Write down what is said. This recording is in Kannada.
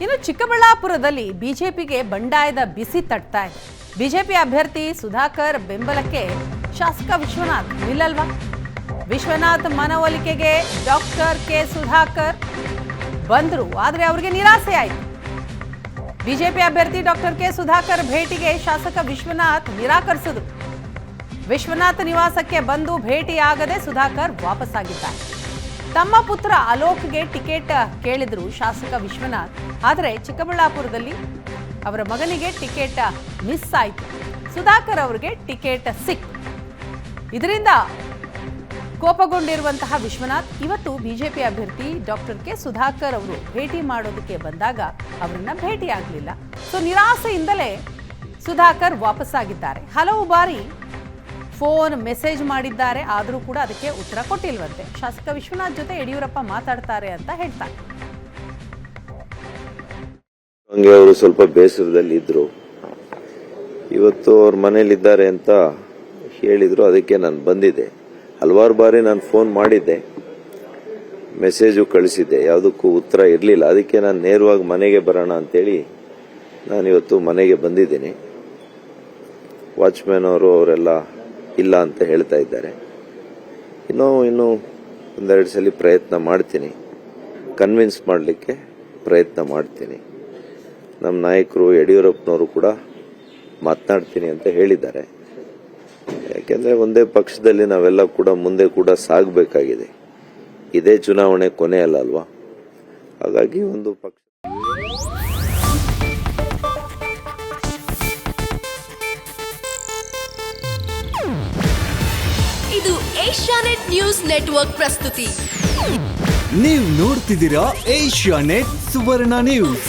ಇನ್ನು ಚಿಕ್ಕಬಳ್ಳಾಪುರದಲ್ಲಿ ಬಿಜೆಪಿಗೆ ಬಂಡಾಯದ ಬಿಸಿ ತಟ್ತಾ ಇದೆ. ಬಿಜೆಪಿ ಅಭ್ಯರ್ಥಿ ಸುಧಾಕರ್ ಬೆಂಬಲಕ್ಕೆ ಶಾಸಕ ವಿಶ್ವನಾಥ್ ನಿಲ್ಲಲ್ವಾ? ವಿಶ್ವನಾಥ್ ಮನವೊಲಿಕೆಗೆ ಡಾಕ್ಟರ್ ಕೆ ಸುಧಾಕರ್ ಬಂದ್ರು, ಆದರೆ ಅವರಿಗೆ ನಿರಾಸೆ ಆಯಿತು. ಬಿಜೆಪಿ ಅಭ್ಯರ್ಥಿ ಡಾಕ್ಟರ್ ಕೆ ಸುಧಾಕರ್ ಭೇಟಿಗೆ ಶಾಸಕ ವಿಶ್ವನಾಥ್ ನಿರಾಕರಿಸಿದ್ರು. ವಿಶ್ವನಾಥ್ ನಿವಾಸಕ್ಕೆ ಬಂದು ಭೇಟಿಯಾಗದೆ ಸುಧಾಕರ್ ವಾಪಸ್ಸಾಗಿದ್ದಾರೆ. ತಮ್ಮ ಪುತ್ರ ಅಲೋಕ್ಗೆ ಟಿಕೆಟ್ ಕೇಳಿದ್ರು ಶಾಸಕ ವಿಶ್ವನಾಥ್, ಆದರೆ ಚಿಕ್ಕಬಳ್ಳಾಪುರದಲ್ಲಿ ಅವರ ಮಗನಿಗೆ ಟಿಕೆಟ್ ಮಿಸ್ ಆಯಿತು. ಸುಧಾಕರ್ ಅವರಿಗೆ ಟಿಕೆಟ್ ಸಿಕ್ತು. ಇದರಿಂದ ಕೋಪಗೊಂಡಿರುವಂತಹ ವಿಶ್ವನಾಥ್ ಇವತ್ತು ಬಿಜೆಪಿ ಅಭ್ಯರ್ಥಿ ಡಾಕ್ಟರ್ ಕೆ ಸುಧಾಕರ್ ಅವರು ಭೇಟಿ ಮಾಡೋದಕ್ಕೆ ಬಂದಾಗ ಅವರನ್ನ ಭೇಟಿಯಾಗಲಿಲ್ಲ. ಸೊ ನಿರಾಸೆಯಿಂದಲೇ ಸುಧಾಕರ್ ವಾಪಸ್ಸಾಗಿದ್ದಾರೆ. ಹಲವು ಬಾರಿ ಫೋನ್ ಮೆಸೇಜ್ ಮಾಡಿದ್ದಾರೆ, ಆದರೂ ಕೂಡ ಅದಕ್ಕೆ ಉತ್ತರ ಕೊಟ್ಟಿಲ್ವಂತೆ. ಶಾಸಕ ವಿಶ್ವನಾಥ್ ಜೊತೆ ಯಡಿಯೂರಪ್ಪ ಮಾತಾಡ್ತಾರೆ ಅಂತ ಹೇಳ್ತಾರೆ. ಹಂಗೆ ಅವರು ಸ್ವಲ್ಪ ಬೇಸರದಲ್ಲಿ ಇದ್ರು. ಇವತ್ತು ಅವ್ರ ಮನೇಲಿದ್ದಾರೆ ಅಂತ ಹೇಳಿದ್ರು, ಅದಕ್ಕೆ ನಾನು ಬಂದಿದ್ದೆ. ಹಲವಾರು ಬಾರಿ ನಾನು ಫೋನ್ ಮಾಡಿದ್ದೆ, ಮೆಸೇಜು ಕಳಿಸಿದ್ದೆ, ಯಾವುದಕ್ಕೂ ಉತ್ತರ ಇರಲಿಲ್ಲ. ಅದಕ್ಕೆ ನಾನು ನೇರವಾಗಿ ಮನೆಗೆ ಬರೋಣ ಅಂತೇಳಿ ನಾನಿವತ್ತು ಮನೆಗೆ ಬಂದಿದ್ದೀನಿ. ವಾಚ್ಮ್ಯಾನ್ ಅವರೆಲ್ಲ ಇಲ್ಲ ಅಂತ ಹೇಳ್ತಾ ಇದ್ದಾರೆ. ಇನ್ನೂ ಒಂದೆರಡು ಸಲ ಪ್ರಯತ್ನ ಮಾಡ್ತೀನಿ, ಕನ್ವಿನ್ಸ್ ಮಾಡಲಿಕ್ಕೆ ಪ್ರಯತ್ನ ಮಾಡ್ತೀನಿ. ನಮ್ಮ ನಾಯಕರು ಯಡಿಯೂರಪ್ಪನವರು ಕೂಡ ಮಾತನಾಡ್ತೀನಿ ಅಂತ ಹೇಳಿದ್ದಾರೆ. ಯಾಕೆಂದ್ರೆ ಒಂದೇ ಪಕ್ಷದಲ್ಲಿ ನಾವೆಲ್ಲ ಕೂಡ ಮುಂದೆ ಕೂಡ ಸಾಗಬೇಕಾಗಿದೆ. ಇದೇ ಚುನಾವಣೆ ಕೊನೆ ಅಲ್ವಾ? ಹಾಗಾಗಿ ಒಂದು ಪಕ್ಷ ಇದು ಏಷ್ಯಾನೆಟ್ ನ್ಯೂಸ್ ನೆಟ್ವರ್ಕ್ ಪ್ರಸ್ತುತಿ. ನೀವು ನೋಡ್ತಿದ್ದೀರಾ ಏಷ್ಯಾನೆಟ್ ಸುವರ್ಣ ನ್ಯೂಸ್.